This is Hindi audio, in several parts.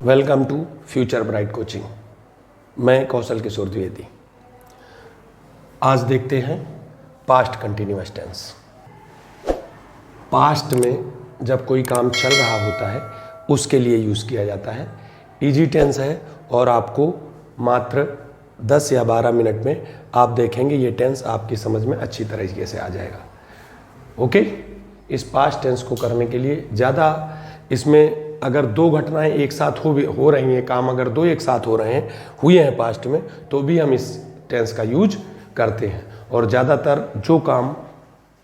Welcome to future bright coaching. मैं कौशल किशोर द्विवेदी। आज देखते हैं पास्ट कंटिन्यूअस टेंस। पास्ट में जब कोई काम चल रहा होता है उसके लिए यूज़ किया जाता है। इजी टेंस है और आपको मात्र 10 या 12 मिनट में आप देखेंगे ये टेंस आपकी समझ में अच्छी तरीके से आ जाएगा। ओके, इस पास्ट टेंस को करने के लिए ज़्यादा, इसमें अगर दो घटनाएं एक साथ हो रही हैं, काम अगर दो एक साथ हुए हैं पास्ट में, तो भी हम इस टेंस का यूज करते हैं। और ज़्यादातर जो काम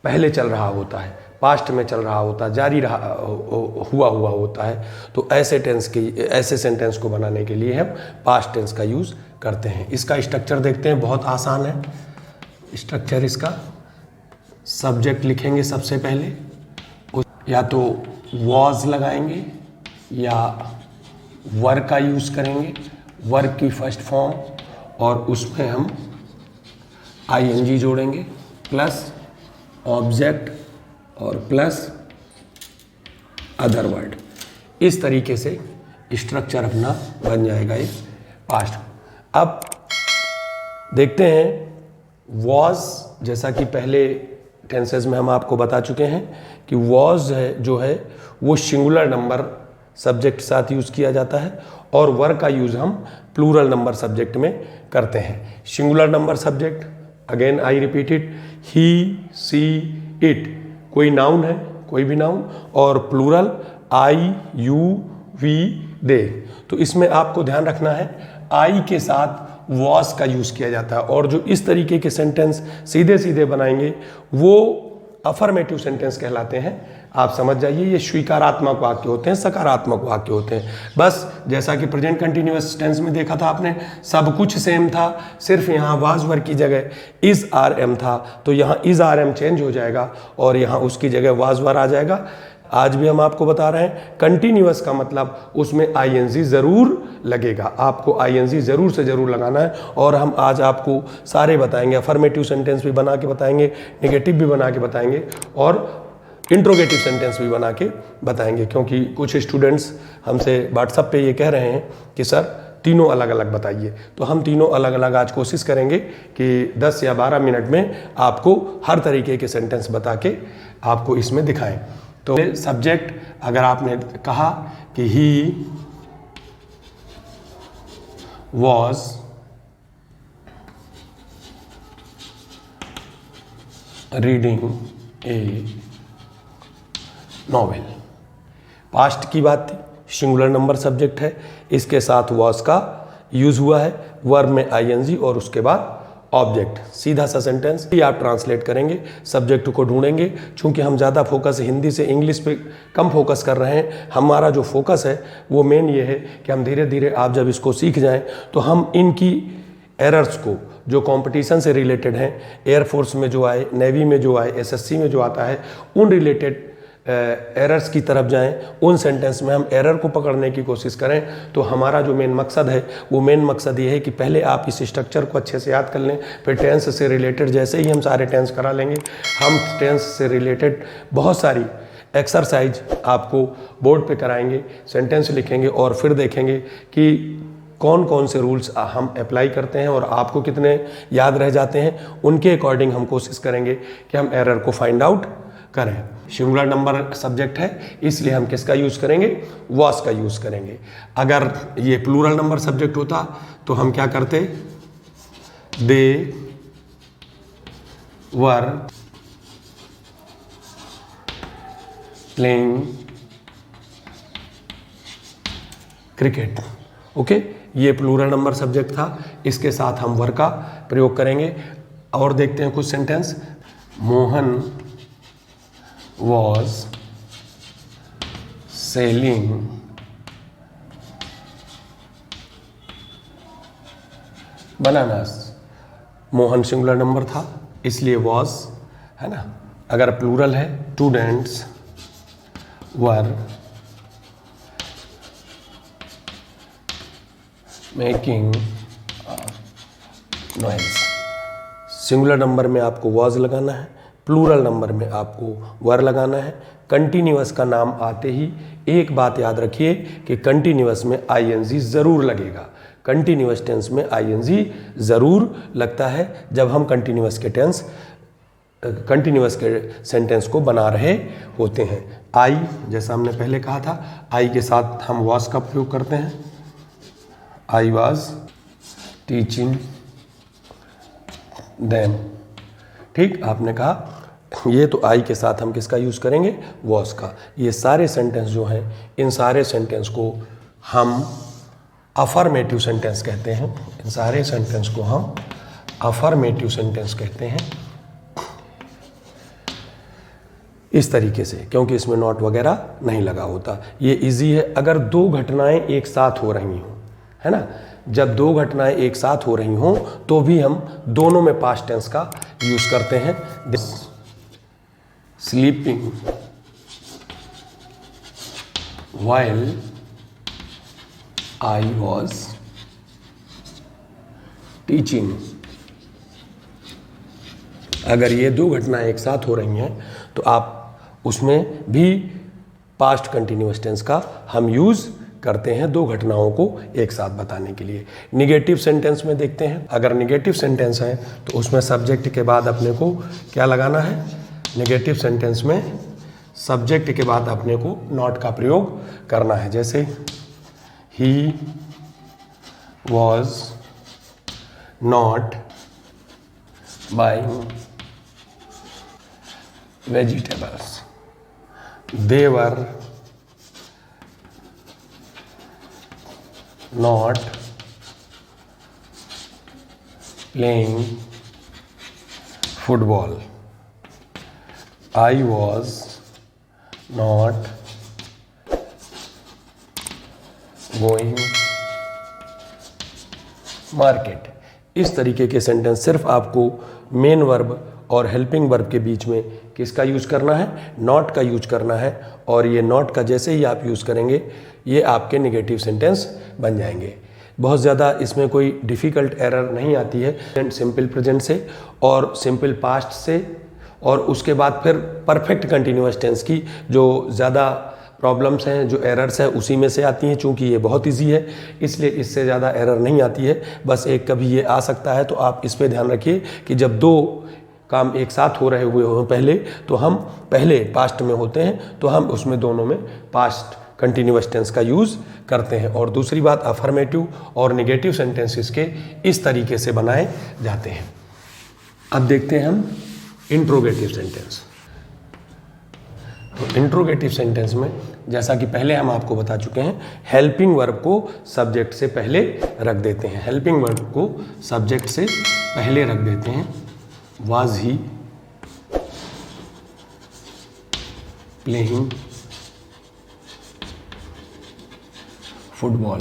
पहले चल रहा होता है, पास्ट में चल रहा होता है, जारी हुआ होता है, तो ऐसे सेंटेंस को बनाने के लिए हम पास्ट टेंस का यूज़ करते हैं। इसका स्ट्रक्चर देखते हैं, बहुत आसान है स्ट्रक्चर इसका। सब्जेक्ट लिखेंगे सबसे पहले, या तो वॉज लगाएंगे या वर का यूज़ करेंगे, वर्क की फर्स्ट फॉर्म, और उसमें हम आईएनजी जोड़ेंगे प्लस ऑब्जेक्ट और प्लस अदर वर्ड। इस तरीके से स्ट्रक्चर अपना बन जाएगा ये पास्ट। अब देखते हैं वॉज, जैसा कि पहले टेंसेस में हम आपको बता चुके हैं कि वॉज जो है वो सिंगुलर नंबर सब्जेक्ट के साथ यूज़ किया जाता है, और वर का यूज़ हम प्लूरल नंबर सब्जेक्ट में करते हैं। Singular number subject, again I repeat it, he, she, it, कोई नाउन है, कोई भी नाउन, और plural I, you, we, they. तो इसमें आपको ध्यान रखना है आई के साथ वॉज का यूज़ किया जाता है, और जो इस तरीके के सेंटेंस सीधे सीधे बनाएंगे वो अफर्मेटिव सेंटेंस कहलाते हैं। आप समझ जाइए, ये स्वीकारात्मक वाक्य होते हैं, सकारात्मक वाक्य होते हैं। बस जैसा कि प्रेजेंट कंटिन्यूअस टेंस में देखा था आपने, सब कुछ सेम था, सिर्फ यहाँ वाज वर की जगह इज आर एम था, तो यहाँ इज आर एम चेंज हो जाएगा और यहाँ उसकी जगह वाज वर आ जाएगा। आज भी हम आपको बता रहे हैं कंटिन्यूअस का मतलब उसमें आईएनजी ज़रूर लगेगा, आपको आईएनजी ज़रूर से ज़रूर लगाना है। और हम आज आपको सारे बताएंगे, अफर्मेटिव सेंटेंस भी बना के बताएंगे, नेगेटिव भी बना के बताएंगे, और इंट्रोगेटिव सेंटेंस भी बना के बताएंगे। क्योंकि कुछ स्टूडेंट्स हमसे व्हाट्सएप पे ये कह रहे हैं कि सर तीनों अलग अलग बताइए, तो हम तीनों अलग अलग आज कोशिश करेंगे कि 10 या 12 मिनट में आपको हर तरीके के सेंटेंस बता के आपको इसमें दिखाएं। तो सब्जेक्ट अगर आपने कहा कि he was reading A novel, past की बात थी, सिंगुलर नंबर सब्जेक्ट है, इसके साथ वॉज का यूज हुआ है, वर्ब में आईएनजी और उसके बाद ऑब्जेक्ट। सीधा सा सेंटेंस ही आप ट्रांसलेट करेंगे, सब्जेक्ट को ढूंढेंगे। चूंकि हम ज़्यादा फोकस हिंदी से इंग्लिश पे कम फोकस कर रहे हैं, हमारा जो फोकस है वो मेन ये है कि हम धीरे धीरे आप जब इसको सीख जाएं तो हम इनकी एरर्स को, जो कंपटीशन से रिलेटेड हैं, एयरफोर्स में जो आए, नेवी में जो आए, एसएससी में जो आता है, उन रिलेटेड एरर्स की तरफ जाएं, उन सेंटेंस में हम एरर को पकड़ने की कोशिश करें। तो हमारा जो मेन मकसद है वो मेन मकसद ये है कि पहले आप इस स्ट्रक्चर को अच्छे से याद कर लें, फिर टेंस से रिलेटेड जैसे ही हम सारे टेंस करा लेंगे, हम टेंस से रिलेटेड बहुत सारी एक्सरसाइज आपको बोर्ड पे कराएंगे, सेंटेंस लिखेंगे और फिर देखेंगे कि कौन कौन से रूल्स हम अप्लाई करते हैं और आपको कितने याद रह जाते हैं। उनके अकॉर्डिंग हम कोशिश करेंगे कि हम एरर को फाइंड आउट करें। सिंगुलर नंबर सब्जेक्ट है, इसलिए हम किसका यूज़ करेंगे, वॉज का यूज़ करेंगे। अगर ये प्लूरल नंबर सब्जेक्ट होता तो हम क्या करते, दे वर प्लेइंग क्रिकेट। ओके, ये प्लूरल नंबर सब्जेक्ट था, इसके साथ हम वर का प्रयोग करेंगे। और देखते हैं कुछ sentence. Mohan was selling bananas। Mohan singular number था इसलिए was है ना। अगर प्लूरल है, students were making noise. Singular number में आपको was लगाना है, प्लूरल नंबर में आपको वर लगाना है। कंटिन्यूअस का नाम आते ही एक बात याद रखिए कि कंटिन्यूअस में आईएनजी ज़रूर लगेगा। कंटिन्यूअस टेंस में आईएनजी ज़रूर लगता है जब हम कंटिन्यूअस के सेंटेंस को बना रहे होते हैं। आई, जैसा हमने पहले कहा था, आई के साथ हम वॉज का प्रयोग करते हैं। I was teaching them. ठीक, आपने कहा ये तो आई के साथ हम किसका यूज़ करेंगे? वॉज का। ये सारे सेंटेंस जो हैं, इन सारे सेंटेंस को हम अफर्मेटिव सेंटेंस कहते हैं। इन सारे सेंटेंस को हम अफर्मेटिव सेंटेंस कहते हैं इस तरीके से, क्योंकि इसमें नॉट वगैरह नहीं लगा होता। ये इजी है। अगर दो घटनाएं एक साथ हो रही हों, है ना, जब दो घटनाएं एक साथ हो रही हों तो भी हम दोनों में पास्ट टेंस का यूज करते हैं। Sleeping while I was teaching. अगर ये दो घटनाएं एक साथ हो रही हैं तो आप उसमें भी पास्ट कंटिन्यूअस टेंस का हम यूज करते हैं दो घटनाओं को एक साथ बताने के लिए। निगेटिव सेंटेंस में देखते हैं। अगर निगेटिव सेंटेंस है तो उसमें सब्जेक्ट के बाद अपने को क्या लगाना है? निगेटिव सेंटेंस में सब्जेक्ट के बाद अपने को नॉट का प्रयोग करना है। जैसे he was not buying vegetables, they were not playing football, I was not going market। इस तरीके के सेंटेंस सिर्फ आपको मेन वर्ब और हेल्पिंग वर्ब के बीच में किसका यूज करना है? नॉट का यूज करना है। और ये नॉट का जैसे ही आप यूज करेंगे ये आपके नेगेटिव सेंटेंस बन जाएंगे। बहुत ज़्यादा इसमें कोई डिफ़िकल्ट एरर नहीं आती है। सिंपल प्रेजेंट से और सिंपल पास्ट से और उसके बाद फिर परफेक्ट कंटिन्यूअस टेंस की जो ज़्यादा प्रॉब्लम्स हैं, जो एरर्स हैं, उसी में से आती हैं। चूँकि ये बहुत इजी है इसलिए इससे ज़्यादा एरर नहीं आती है। बस एक कभी ये आ सकता है, तो आप इस पर ध्यान रखिए कि जब दो काम एक साथ हो रहे हुए हों पहले, तो हम पहले पास्ट में होते हैं तो हम उसमें दोनों में पास्ट कंटिन्यूअस टेंस का यूज़ करते हैं। और दूसरी बात, अफर्मेटिव और नेगेटिव सेंटेंसेस के इस तरीके से बनाए जाते हैं। अब देखते हैं हम इंट्रोगेटिव सेंटेंस। तो इंट्रोगेटिव सेंटेंस में जैसा कि पहले हम आपको बता चुके हैं, हेल्पिंग वर्ब को सब्जेक्ट से पहले रख देते हैं। हेल्पिंग वर्ब को सब्जेक्ट से पहले रख देते हैं। Was he playing football?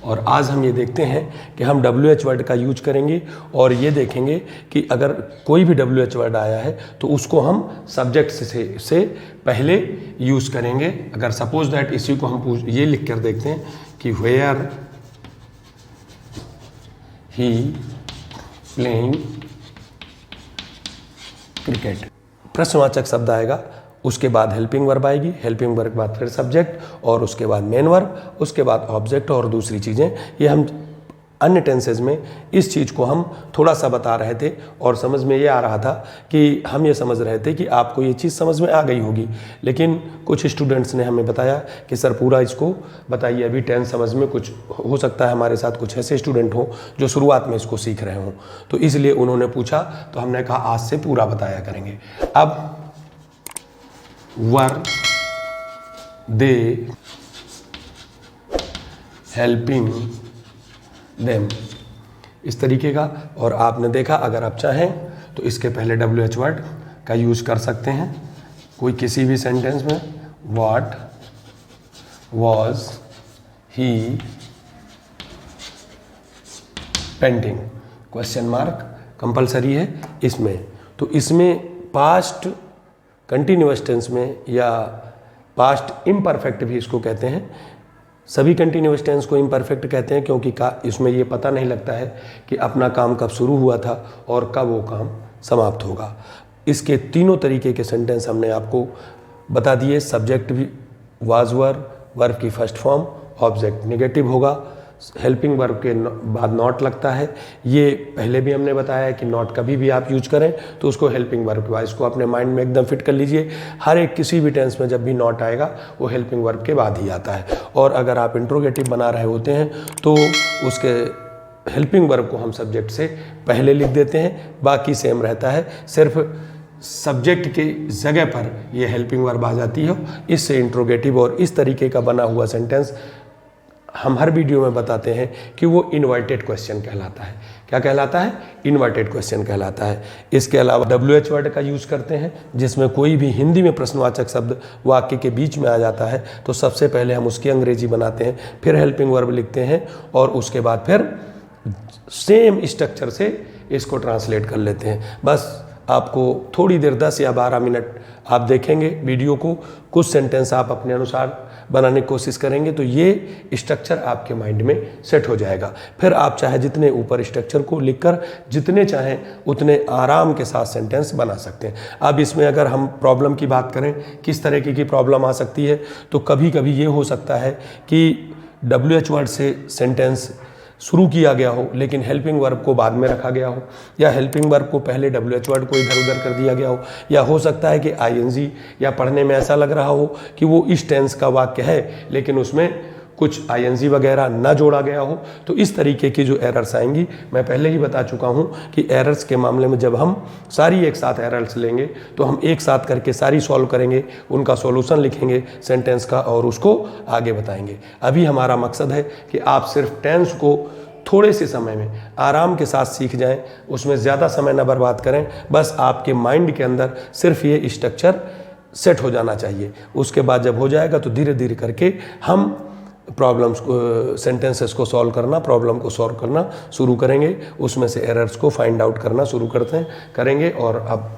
और आज हम ये देखते हैं कि हम WH वर्ड का यूज करेंगे और ये देखेंगे कि अगर कोई भी WH वर्ड आया है तो उसको हम सब्जेक्ट से पहले यूज करेंगे। अगर सपोज दैट इसी को हम ये लिख कर देखते हैं कि वेयर ही प्लेइंग क्रिकेट, प्रश्नवाचक शब्द आएगा, उसके बाद हेल्पिंग वर्ब आएगी, हेल्पिंग वर्ब के बाद फिर सब्जेक्ट और उसके बाद मेन वर्ब, उसके बाद ऑब्जेक्ट और दूसरी चीज़ें। ये हम अन्य टेंसेज में इस चीज़ को हम थोड़ा सा बता रहे थे और समझ में ये आ रहा था कि हम ये समझ रहे थे कि आपको ये चीज़ समझ में आ गई होगी, लेकिन कुछ स्टूडेंट्स ने हमें बताया कि सर पूरा इसको बताइए, अभी 10 समझ में कुछ हो सकता है हमारे साथ कुछ ऐसे स्टूडेंट हों जो शुरुआत में इसको सीख रहे हों, तो इसलिए उन्होंने पूछा तो हमने कहा आज से पूरा बताया करेंगे। अब वर दे हेल्पिंग देम, इस तरीके का। और आपने देखा, अगर आप चाहें तो इसके पहले WH वर्ड का यूज कर सकते हैं कोई किसी भी सेंटेंस में। What was he painting, question mark compulsory है इसमें। तो इसमें पास्ट कंटिन्यूअस टेंस में या पास्ट इम्परफेक्ट भी इसको कहते हैं। सभी कंटिन्यूअस टेंस को इम्परफेक्ट कहते हैं क्योंकि इसमें ये पता नहीं लगता है कि अपना काम कब शुरू हुआ था और कब वो काम समाप्त होगा। इसके तीनों तरीके के सेंटेंस हमने आपको बता दिए। सब्जेक्ट भी वाज वर, वर्ब की फर्स्ट फॉर्म, ऑब्जेक्ट नेगेटिव होगा, हेल्पिंग वर्ब के बाद नॉट लगता है। ये पहले भी हमने बताया है कि नॉट कभी भी आप यूज करें तो उसको हेल्पिंग वर्ब के बाद, इसको अपने माइंड में एकदम फिट कर लीजिए। हर एक किसी भी टेंस में जब भी नॉट आएगा वो हेल्पिंग वर्ब के बाद ही आता है। और अगर आप इंट्रोगेटिव बना रहे होते हैं तो उसके हेल्पिंग वर्ब को हम सब्जेक्ट से पहले लिख देते हैं, बाकी सेम रहता है, सिर्फ सब्जेक्ट के जगह पर ये हेल्पिंग वर्ब आ जाती है। इससे इंट्रोगेटिव और इस तरीके का बना हुआ सेंटेंस हम हर वीडियो में बताते हैं कि वो इन्वर्टेड क्वेश्चन कहलाता है। क्या कहलाता है? इन्वर्टेड क्वेश्चन कहलाता है। इसके अलावा WH वर्ड का यूज़ करते हैं, जिसमें कोई भी हिंदी में प्रश्नवाचक शब्द वाक्य के बीच में आ जाता है तो सबसे पहले हम उसकी अंग्रेजी बनाते हैं, फिर हेल्पिंग वर्ब लिखते हैं और उसके बाद फिर सेम स्ट्रक्चर से इसको ट्रांसलेट कर लेते हैं। बस आपको थोड़ी देर 10 या 12 मिनट आप देखेंगे वीडियो को, कुछ सेंटेंस आप अपने अनुसार बनाने की कोशिश करेंगे तो ये स्ट्रक्चर आपके माइंड में सेट हो जाएगा। फिर आप चाहे जितने ऊपर स्ट्रक्चर को लिखकर जितने चाहें उतने आराम के साथ सेंटेंस बना सकते हैं। अब इसमें अगर हम प्रॉब्लम की बात करें, किस तरह की प्रॉब्लम आ सकती है, तो कभी कभी ये हो सकता है कि WH वर्ड से सेंटेंस शुरू किया गया हो लेकिन हेल्पिंग वर्ब को बाद में रखा गया हो, या हेल्पिंग वर्ब को पहले WH वर्ड को इधर उधर कर दिया गया हो, या हो सकता है कि ING, या पढ़ने में ऐसा लग रहा हो कि वो इस टेंस का वाक्य है लेकिन उसमें कुछ ING वगैरह ना जोड़ा गया हो। तो इस तरीके की जो एरर्स आएंगी, मैं पहले ही बता चुका हूँ कि एरर्स के मामले में जब हम सारी एक साथ एरर्स लेंगे तो हम एक साथ करके सारी सॉल्व करेंगे, उनका सॉल्यूशन लिखेंगे सेंटेंस का और उसको आगे बताएंगे। अभी हमारा मकसद है कि आप सिर्फ टेंस को थोड़े से समय में आराम के साथ सीख जाएं, उसमें ज़्यादा समय न बर्बाद करें। बस आपके माइंड के अंदर सिर्फ ये स्ट्रक्चर सेट हो जाना चाहिए। उसके बाद जब हो जाएगा तो धीरे धीरे करके हम प्रॉब्लम्स को, सेंटेंसेस को सॉल्व करना, प्रॉब्लम को सॉल्व करना शुरू करेंगे, उसमें से एरर्स को फाइंड आउट करना शुरू करेंगे। और अब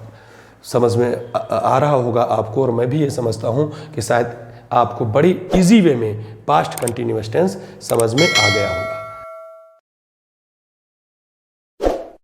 समझ में आ रहा होगा आपको, और मैं भी ये समझता हूँ कि शायद आपको बड़ी इजी वे में पास्ट कंटिन्यूअस टेंस समझ में आ गया होगा।